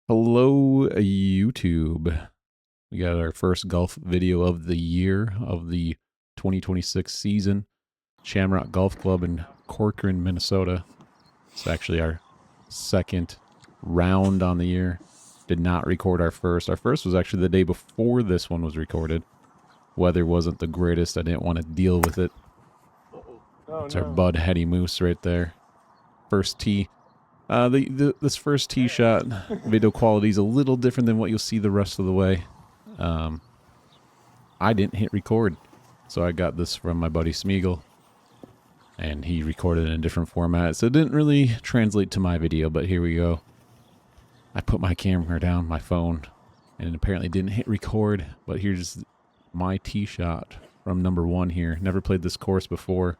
Hello, YouTube. We got our first golf video of the year of the 2026 season. Shamrock Golf Club in Corcoran, Minnesota. It's actually our second round on the year. Did not record our first. Our first was actually the day before this one was recorded. Weather wasn't the greatest. I didn't want to deal with it. It's our Bud Heady Moose right there. First tee. This first tee shot video quality is a little different than what you'll see the rest of the way. I didn't hit record, so I got this from my buddy Smeagol, and he recorded in a different format, so it didn't really translate to my video, but here we go. I put my camera down, my phone, and apparently didn't hit record, but here's my tee shot from number one here. Never played this course before.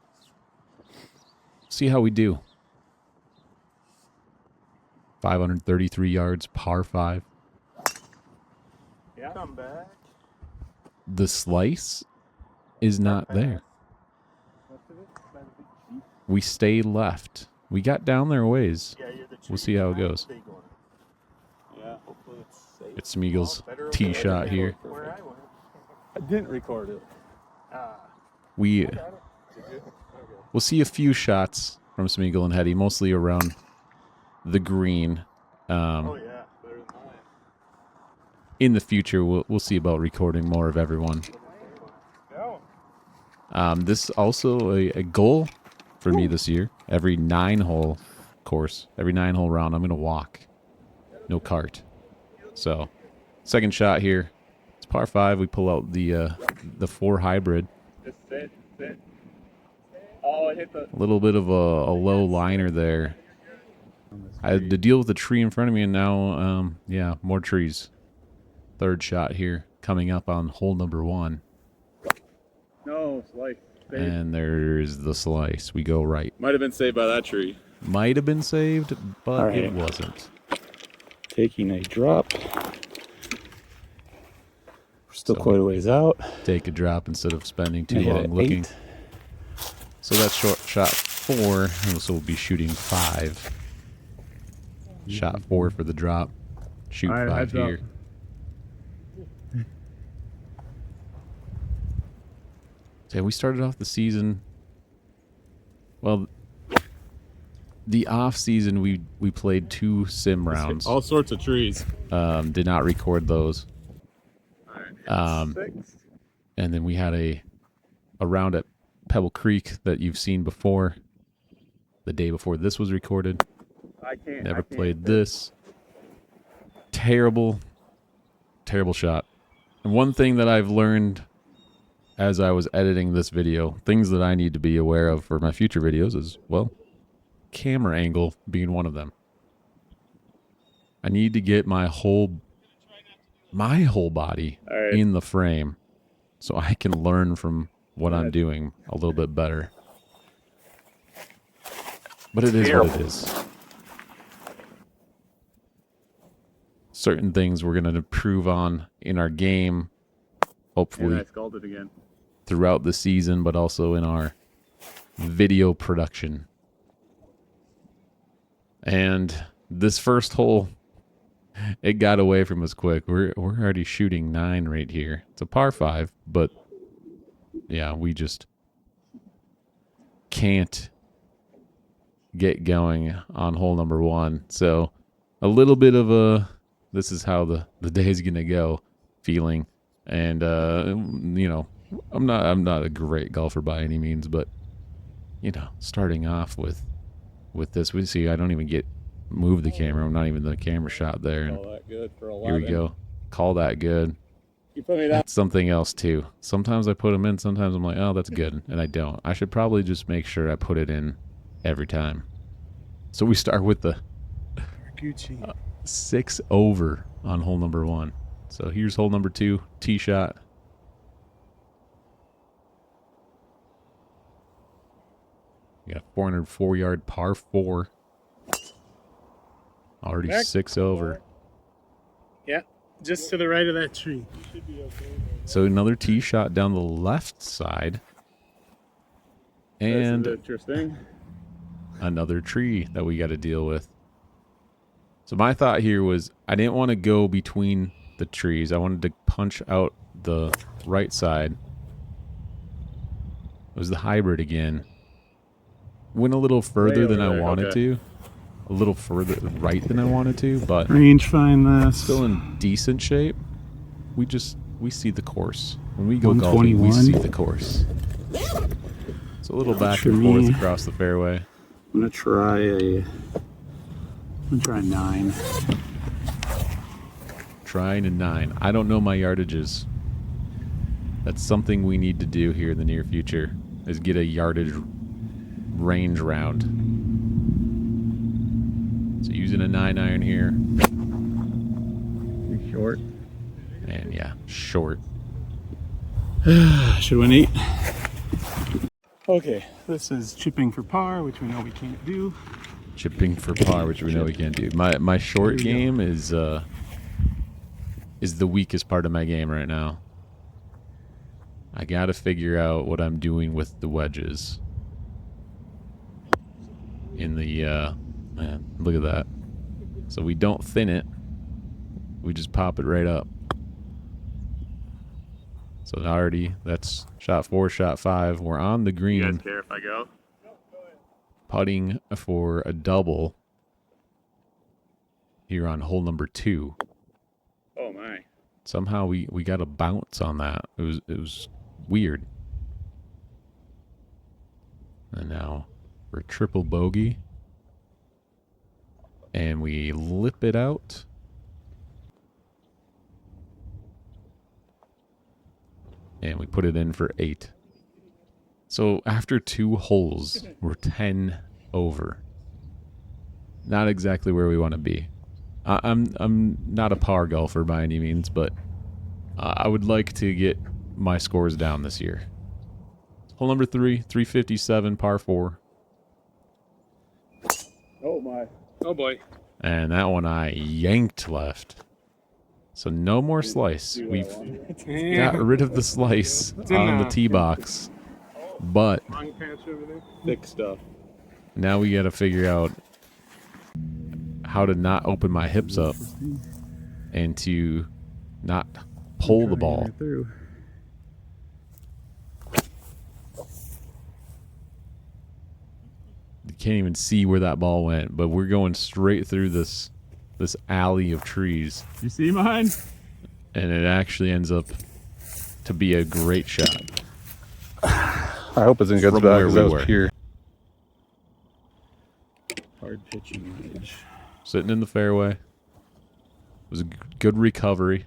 See how we do. 533 yards, par 5. Yeah. Come back. The slice is not there. We stay left. We got down there a ways. We'll see how it goes. Yeah, hopefully it's safe. It's Smeagol's tee shot here. I didn't record it. We'll see a few shots from Smeagol and Heady, mostly around the green. Oh yeah, better than mine. In the future, we'll see about recording more of everyone. This is also a goal for me this year. Every 9-hole course, every 9-hole round, I'm going to walk. No cart. So, second shot here. It's par 5. We pull out the 4 hybrid. Just sit. Oh, I hit the... A little bit of a low liner there. I had to deal with the tree in front of me, and now, yeah, more trees. Third shot here, coming up on hole number 1. No, slice. And there's the slice. We go right. Might have been saved by that tree. Might have been saved, but right. it wasn't. Taking a drop. We're still quite a ways out. Take a drop instead of spending too I hit long an looking. 8. So that's shot 4, and so we'll be shooting 5. Shot 4 for the drop. Shoot All right, 5 heads up. here. So we started off the season. Well, the off season we played 2 sim rounds. All sorts of trees. Did not record those. All right. 6. And then we had a round at Pebble Creek that you've seen before. The day before this was recorded. I can't. Never played this. Terrible shot. And one thing that I've learned as I was editing this video, things that I need to be aware of for my future videos is, well, camera angle being one of them. I need to get my whole body right. in the frame so I can learn from what I'm doing a little bit better. But it is what it is. Certain things we're going to improve on in our game, hopefully, And I scalded again. throughout the season, but also in our video production. And this first hole, it got away from us quick. We're already shooting 9 right here. It's a par 5, but yeah, we just can't get going on hole number 1. So a little bit of a, this is how the day's gonna go feeling. And you know, I'm not a great golfer by any means, but you know, starting off with this, we see I don't even move the camera. I'm not even the camera shot there. And All that good for 11. here we go. Call that good. You put me down. That's something else too. Sometimes I put them in. Sometimes I'm like, oh, that's good, and I don't. I should probably just make sure I put it in every time. So we start with the Gucci. 6 over on hole number 1. So here's hole number 2, tee shot. We got a 404-yard par 4. Already Back. 6 over. Yeah, just to the right of that tree. So another tee shot down the left side. And This is interesting. another tree that we got to deal with. So my thought here was I didn't want to go between the trees. I wanted to punch out the right side. It was the hybrid again. Went a little further than I wanted to. A little further right than I wanted to, but Range find this. still in decent shape. We see the course. When we go golfing, we 121. see the course. It's a little back and forth across the fairway. I'm gonna try 9. Trying a 9. I don't know my yardages. That's something we need to do here in the near future, is get a yardage range round. So using a 9-iron here. Pretty short. And yeah, short. Should win 8. Okay, this is chipping for par, which we know we can't do. Chipping for par, which we know we can't do. My short game is the weakest part of my game right now. I gotta figure out what I'm doing with the wedges. In the man, look at that. So we don't thin it. We just pop it right up. So already that's shot 4, shot 5. We're on the green. You guys care if I go? Putting for a double here on hole number 2. Oh my. Somehow we got a bounce on that. It was weird. And now we're triple bogey. And we lip it out. And we put it in for 8. So after 2 holes, we're 10 over. Not exactly where we want to be. I'm not a par golfer by any means, but I would like to get my scores down this year. Hole number 3, 357, par 4. Oh my. Oh boy. And that one I yanked left. So no more slice. We've got rid of the slice on the tee box. But Wrong patch over there. Thick stuff. now we got to figure out how to not open my hips up and to not pull the ball. Through. You can't even see where that ball went, but we're going straight through this alley of trees, You see mine? and it actually ends up to be a great shot. I hope it's in good From spot where because we that was were. pure. Hard pitching wedge. Sitting in the fairway. It was a good recovery.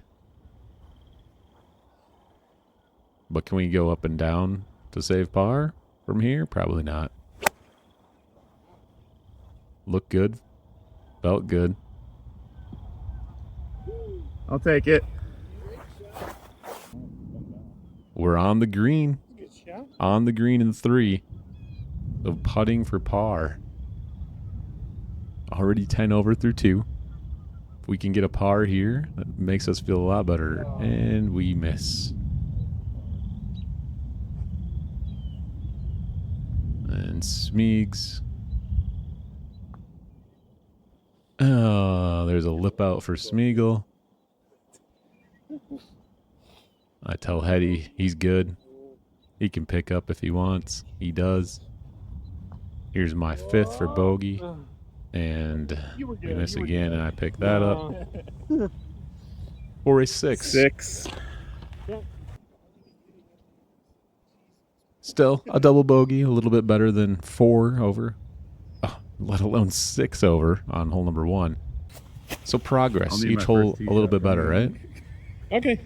But can we go up and down to save par from here? Probably not. Looked good. Felt good. I'll take it. We're on the green. Good shot. On the green in 3. So putting for par. Already 10 over through 2. If we can get a par here, that makes us feel a lot better. And we miss. And Smeegs. Oh, there's a lip out for Smeagol. I tell Hetty he's good. He can pick up if he wants. He does. Here's my 5th for bogey. And we miss again, and I pick that up. For a 6. 6. Still a double bogey, a little bit better than 4 over. Oh, let alone 6 over on hole number 1. So progress. I'll need Each my hole first tee a little shot bit better, coming right? Okay.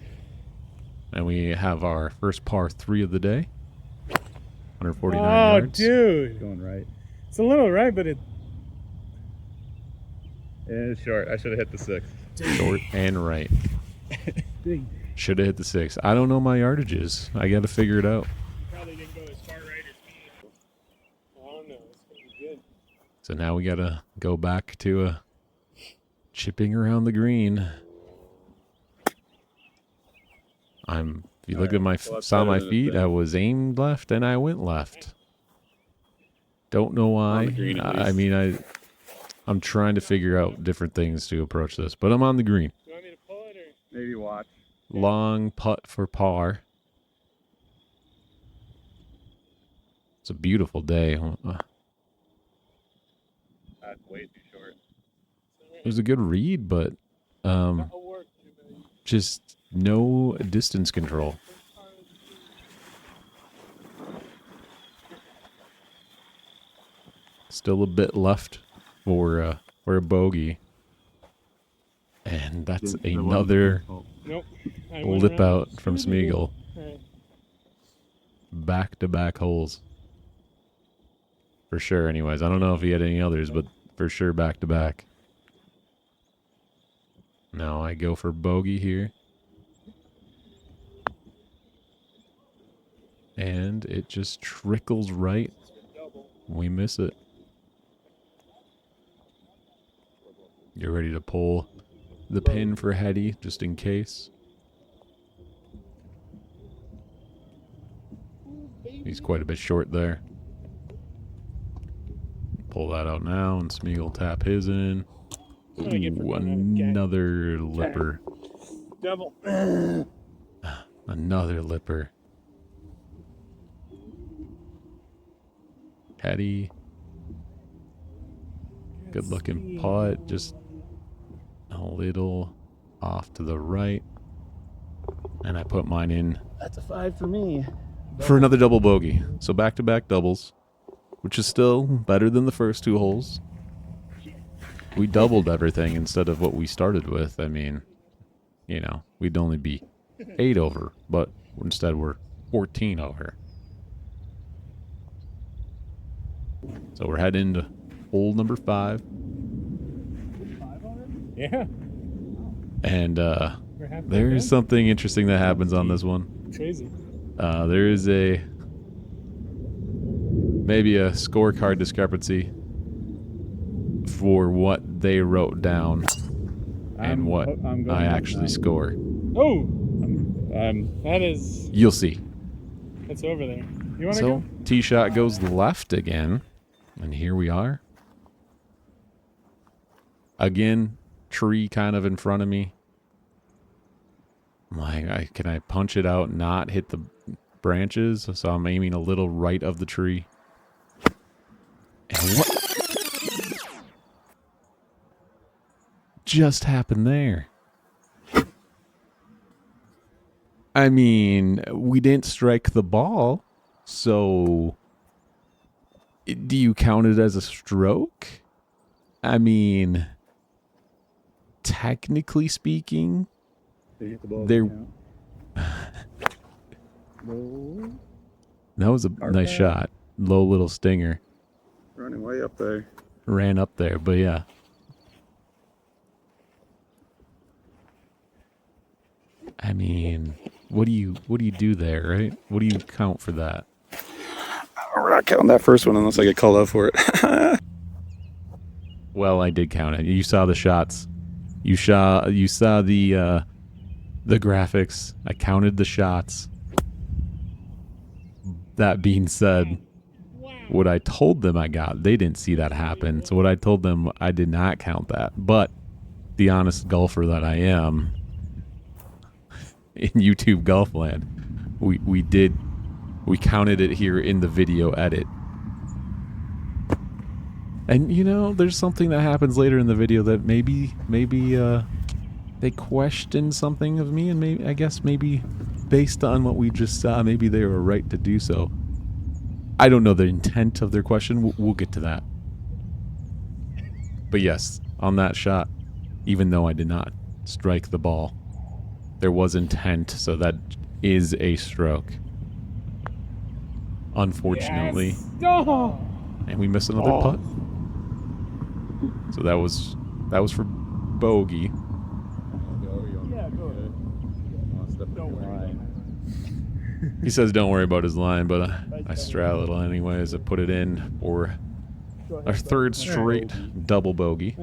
And we have our first par 3 of the day. 149 Oh, yards. dude. Going right. It's a little right, but it. And it's short. I should have hit the 6. Short and right. Big. Should have hit the 6. I don't know my yardages. I got to figure it out. Probably didn't go as far right as me. Oh no, it's gonna be good. So now we got to go back to chipping around the green. If you look at my saw my feet, I was aimed left and I went left. Don't know why. On the green, at I least. mean, I'm trying to figure out different things to approach this, but I'm on the green. You want me to pull it or? Maybe watch. Long putt for par. It's a beautiful day. That's way too short. It was a good read, but That'll work, Jimmy. just no distance control. Still a bit left for a bogey, and that's another Nope. I went lip around. out from Smeagol. Alright. Back-to-back holes. For sure, anyways. I don't know if he had any others, but for sure back-to-back. Now I go for bogey here. And it just trickles right. We miss it. You're ready to pull the pin for Hetty, just in case. He's quite a bit short there. Pull that out now, and Smeagol tap his in. Ooh, another lipper. Double. Another lipper. Hetty. Good looking putt, just a little off to the right. And I put mine in That's a 5 for me. for another double bogey. So back-to-back doubles, which is still better than the first two holes. We doubled everything instead of what we started with. I mean, you know, we'd only be 8 over, but instead we're 14 over. So we're heading to hole number 5. Yeah. And We're halfway there's done. something interesting that happens on this one. Crazy. There is maybe a scorecard discrepancy for what they wrote down and what I actually score. Oh! That is... You'll see. That's over there. You want to So, go? tee shot goes left again, and here we are. Again, tree kind of in front of me. Like, can I punch it out and not hit the branches? So I'm aiming a little right of the tree. And what just happened there? I mean, we didn't strike the ball, so do you count it as a stroke? I mean, technically speaking, They hit the ball. there. No. That was a nice shot. Low little stinger. Running way up there. Ran up there, but yeah. I mean, what do you do there, right? What do you count for that? We're not counting that first one unless I get called out for it. Well, I did count it. You saw the shots. You saw the graphics. I counted the shots. That being said, what I told them I got, they didn't see that happen. So what I told them, I did not count that. But the honest golfer that I am, in YouTube golf land, we counted it here in the video edit. And you know, there's something that happens later in the video that maybe they question something of me, and maybe based on what we just saw, maybe they were right to do so. I don't know the intent of their question. We'll get to that. But yes, on that shot, even though I did not strike the ball, there was intent, so that is a stroke. Unfortunately. Yes. Oh. And we missed another putt. So that was for bogey. Yeah, go ahead. Don't worry. He says don't worry about his line, but I straddle it anyways. I put it in for our third straight double bogey.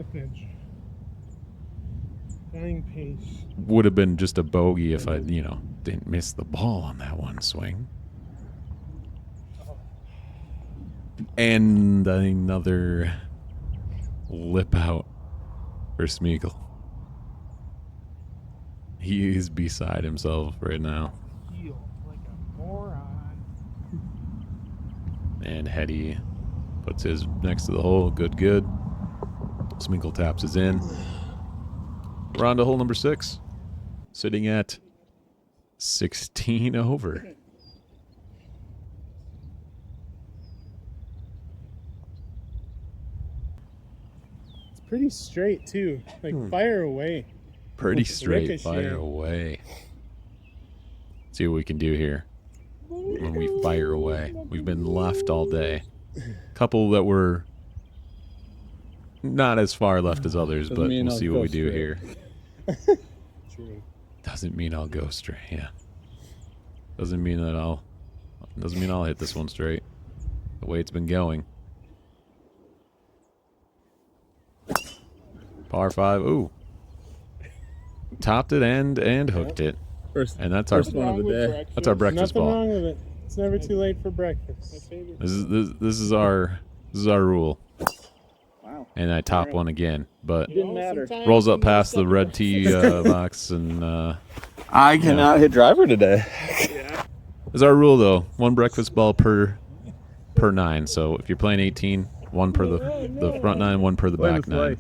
Dying pace. Would have been just a bogey if I, didn't miss the ball on that one swing. And another lip out for Smeagol. He is beside himself right now. Heel like a moron. And Hetty puts his next to the hole. Good, good. Smeagol taps his in. We're on to hole number 6. Sitting at 16 over. It's pretty straight too. Like fire away. Pretty straight. Ricochet. Fire away. See what we can do here when we fire away. We've been left all day. Couple that were not as far left as others, but we'll see what we do here. True. Doesn't mean I'll go straight. Yeah. Doesn't mean I'll hit this one straight. The way it's been going. Par 5. Ooh. Topped it and hooked it. And that's our one of the day. That's our breakfast Nothing ball. wrong with it. It's never too late for breakfast. This is our rule. Wow. And I top one again, but Didn't matter. rolls up past the red tee box, and I cannot hit driver today. is our rule though. One breakfast ball per 9. So if you're playing 18, one per the front 9, one per the back 9.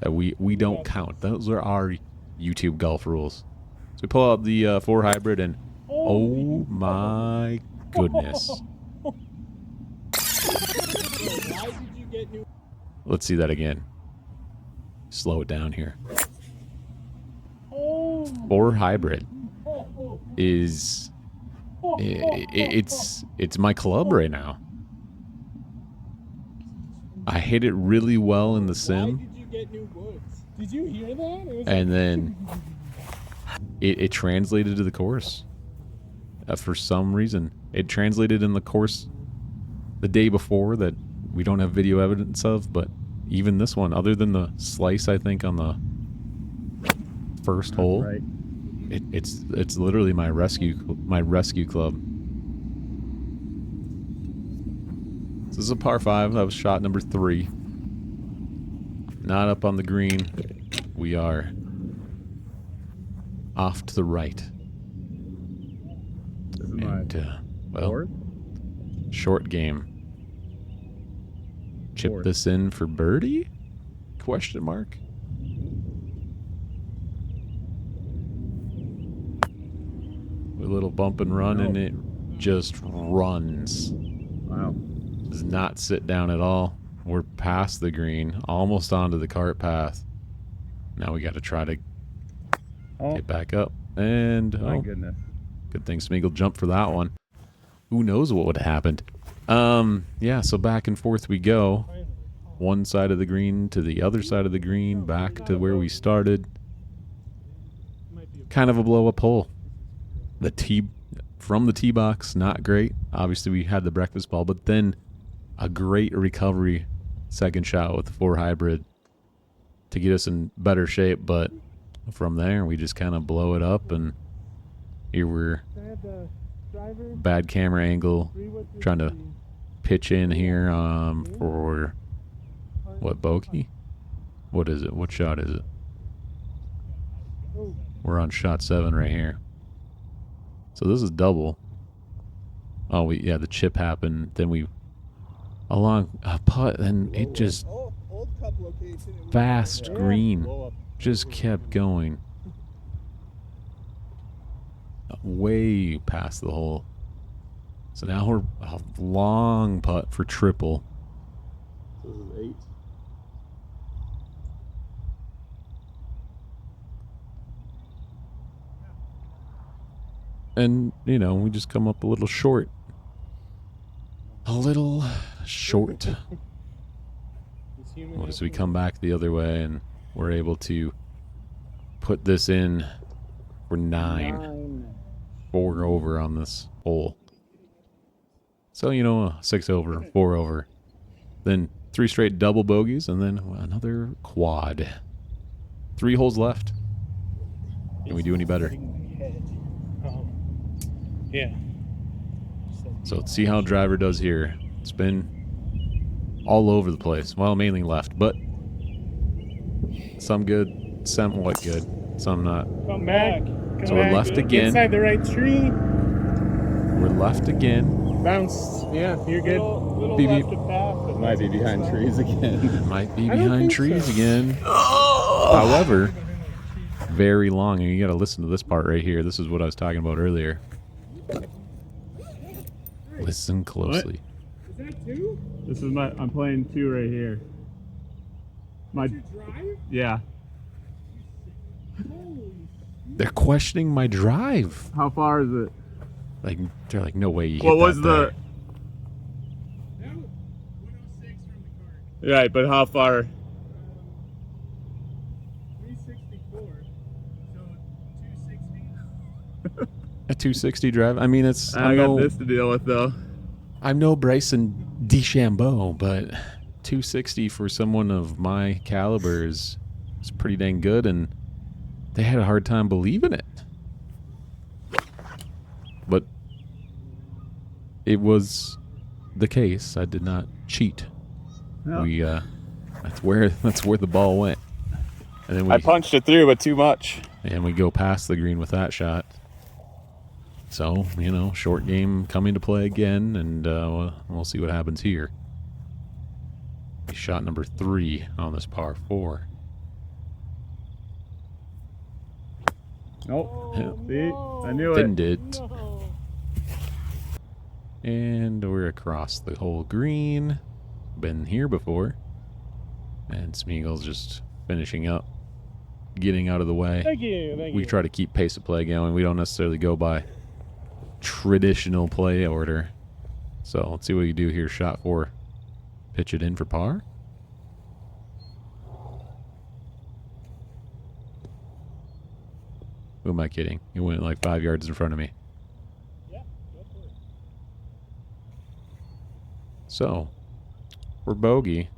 That we don't count. Those are our YouTube golf rules. So we pull out the 4 hybrid, and oh my goodness. Let's see that again. Slow it down here. 4 hybrid is it's my club right now. I hit it really well in the sim. Why did you get new woods? Did you hear that? It was And then it translated to the course. For some reason, it translated in the course the day before that we don't have video evidence of, but even this one, other than the slice, I think on the first hole, Right. it's literally my rescue club. This is a par 5. That was shot number 3. Not up on the green. We are off to the right. This is my And, well, fourth. short game. Chip Fourth. this in for birdie? Question mark. A little bump and run, and it just runs. Wow. Does not sit down at all. We're past the green, almost onto the cart path. Now we got to try to Oh, get back up. And my goodness. good thing Smeagol jumped for that one. Who knows what would have happened? Yeah, so back and forth we go. One side of the green to the other side of the green, back to where we started. Kind of a blow-up hole. The tee from the tee box, not great. Obviously, we had the breakfast ball, but then a great recovery second shot with the 4 hybrid to get us in better shape. But from there, we just kind of blow it up, and here we're bad camera angle, trying to pitch in here for what, bogey? What is it? What shot is it? We're on shot 7 right here. So this is double. Oh, the chip happened. Then we along a putt, and it just fast green just kept going way past the hole. So now we're a long putt for triple. This is 8. And, we just come up a little short. A little short. As we come back the other way, and we're able to put this in for 9. 4 over on this hole. So, 6 over, 4 over. Then 3 straight double bogeys, and then another quad. 3 holes left. Can we do any better? Yeah. So let's see how driver does here. It's been all over the place. Well, mainly left, but Some good, somewhat good, some not. Come back. Come So we're back. left again. Inside the right tree. We're left again. Bounced. Yeah, you're good. Little Beep, left beep. of path, but Might be that's behind fine. trees again. Might be I don't behind think trees so. again. However, very long, and you got to listen to this part right here. This is what I was talking about earlier. Listen closely. Is that two? This is my. I'm playing 2 right here. My. Your drive? Yeah. Holy. They're questioning my drive. How far is it? Like they're like, no way you hit What was that the? there. That was 106 from the card. Right, but how far? 364. So 260. A 260 drive? I mean, it's I got this to deal with though. I'm no Bryson DeChambeau, but 260 for someone of my caliber is pretty dang good, and they had a hard time believing it. But it was the case. I did not cheat. Yeah. We that's where the ball went. And then I punched it through, but too much. we go past the green with that shot. So, you know, short game coming to play again, and we'll see what happens here. Shot number 3 on this par 4. Oh, Yeah. see, I knew Didn't it. it? And we're across the whole green. Been here before. And Smeagol's just finishing up, getting out of the way. Thank you. Thank We you. try to keep pace of play going. We don't necessarily go by traditional play order. So let's see what you do here. Shot 4. Pitch it in for par. Who am I kidding? He went like 5 yards in front of me. Yeah, go for it. So, for bogey,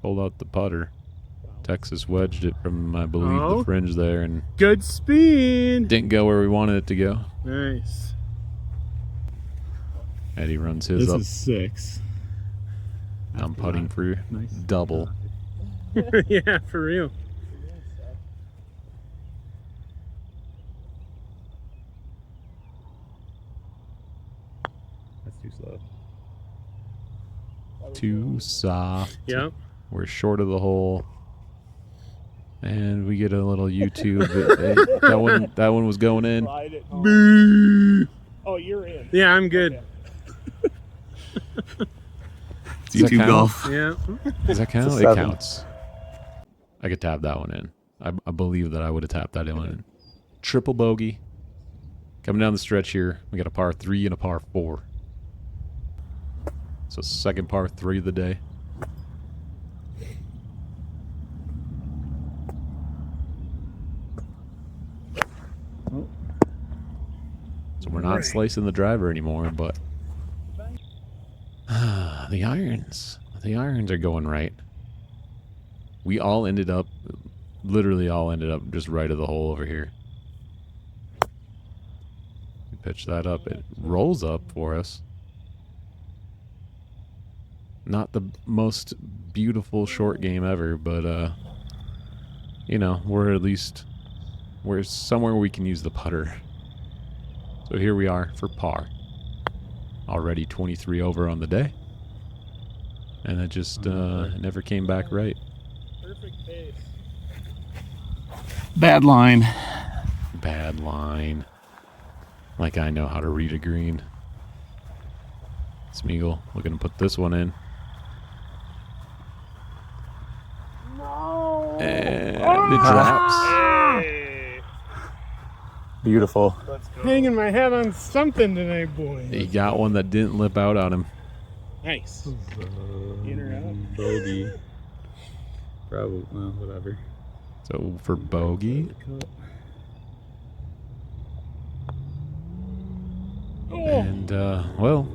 pulled out the putter. Texas wedged it from, I believe, Oh. the fringe there, and Good spin. didn't go where we wanted it to go. Nice. Eddie runs his This up. is 6. I'm putting for Nice. double. Yeah, for real. That's too slow. Too soft. Yep. We're short of the hole. And we get a little YouTube. that one was going in. Ride it home. Boo. Oh, you're in. Yeah, I'm good. Okay. Does that YouTube count? golf. Yeah. Does that count? It's a It 7. counts. I could tap that one in. I believe that I would have tapped that one in. Triple bogey. Coming down the stretch here, we got a par 3 and a par 4. So second par 3 of the day. So we're not slicing the driver anymore, but the irons are going right. We all ended up, literally all ended up just right of the hole over here. We pitch that up, it rolls up for us. Not the most beautiful short game ever, but you know, we're somewhere we can use the putter. So here we are for par. Already 23 over on the day. And it just never came back right. Perfect pace. Bad line. Bad line. Like I know how to read a green. Smeagol looking to put this one in. No. And it drops. Hey. Beautiful. Let's go. Hanging my head on something tonight, boy. He got one that didn't lip out on him. Nice. In or out? Bogey. Probably, well, whatever. So for bogey, Oh, and well,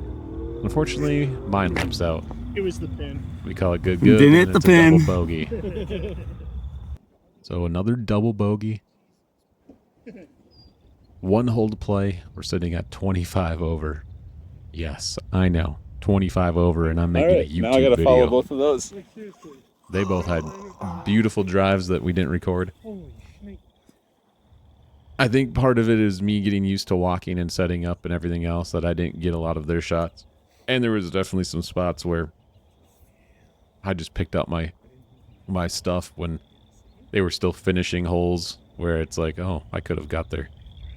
unfortunately, mine lips out. it was the pin. We call it good. Didn't and hit the it's a double pin. bogey. So another double bogey. 1 hole to play. We're sitting at 25 over. Yes, I know. 25 over, and I'm making a Alright, YouTube now I gotta video. follow both of those. Like, seriously. They both had beautiful drives that we didn't record. Holy snake. I think part of it is me getting used to walking and setting up and everything else, that I didn't get a lot of their shots. And there was definitely some spots where I just picked up my stuff when they were still finishing holes, where it's like, oh, I could have got their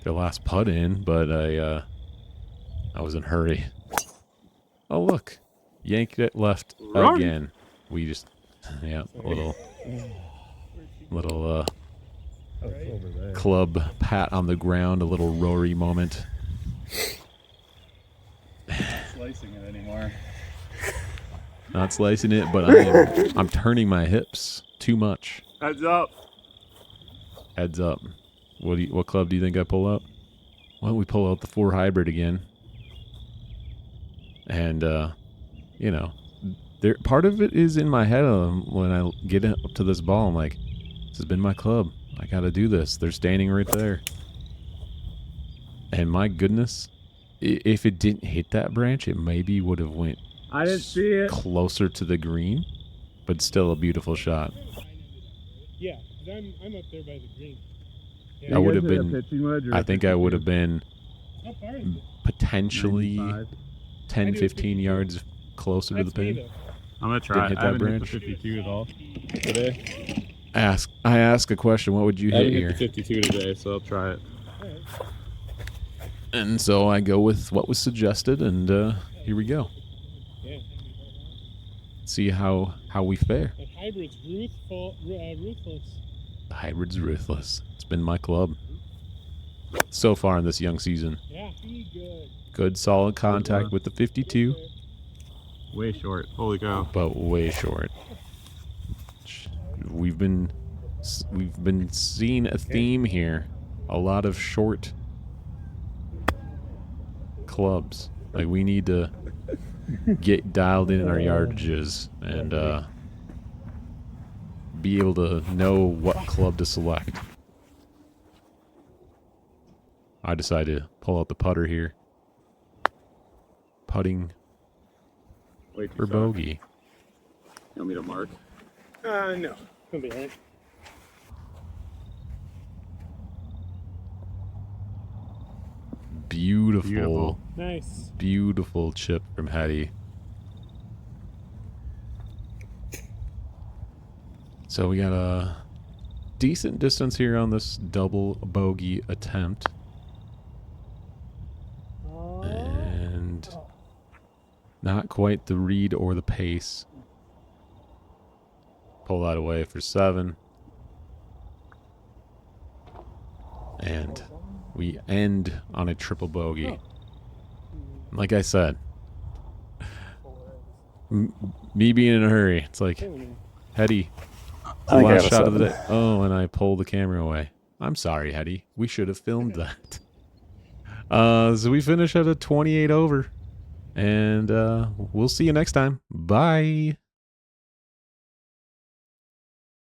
last putt in, but I was in a hurry. Oh, look. Yanked it left again. We just, yeah, little club pat on the ground, a little Rory moment. Slicing it anymore. Not slicing it, but I'm turning my hips too much. Heads up. Heads up. What club do you think I pull out? Well, we pull out the 4 hybrid again. And, you know, part of it is in my head when I get up to this ball. I'm like, this has been my club. I got to do this. They're standing right there. And my goodness, if it didn't hit that branch, it maybe would have went I didn't see it. closer to the green, but still a beautiful shot. Yeah, 'cause I'm up there by the green. I Yeah, would You have guys hit a been, pitching wedge or I a think I would have 52? been how far is it? potentially 95. 10, I do 15 52. yards closer to the That's me, pin. though. I'm gonna Didn't try. hit I that haven't branch. hit the 52 at all today. I ask a question, what would you I hit haven't hit here? the 52 today, so I'll try it. Alright. And so I go with what was suggested, and here we go. Yeah. See how we fare. That hybrid's ruthless. The hybrid's ruthless. It's been my club so far in this young season. Yeah, be good. Good solid contact with the 52, Way short. Holy cow. but way short. We've been seeing a theme here. A lot of short clubs. Like, we need to get dialed in our yardages and be able to know what club to select. I decided to pull out the putter here. Putting Way too for soft. bogey. You want me to mark? No. It'll be alright. Beautiful, Nice. beautiful chip from Hetty. So we got a decent distance here on this double bogey attempt. And not quite the read or the pace. Pull that away for 7. And we end on a triple bogey. Like I said, me being in a hurry, it's like, Hetty, I think I last got a shot of the 7. day. Oh, and I pull the camera away. I'm sorry, Hetty. We should have filmed that. So we finish at a 28 over. And we'll see you next time. Bye.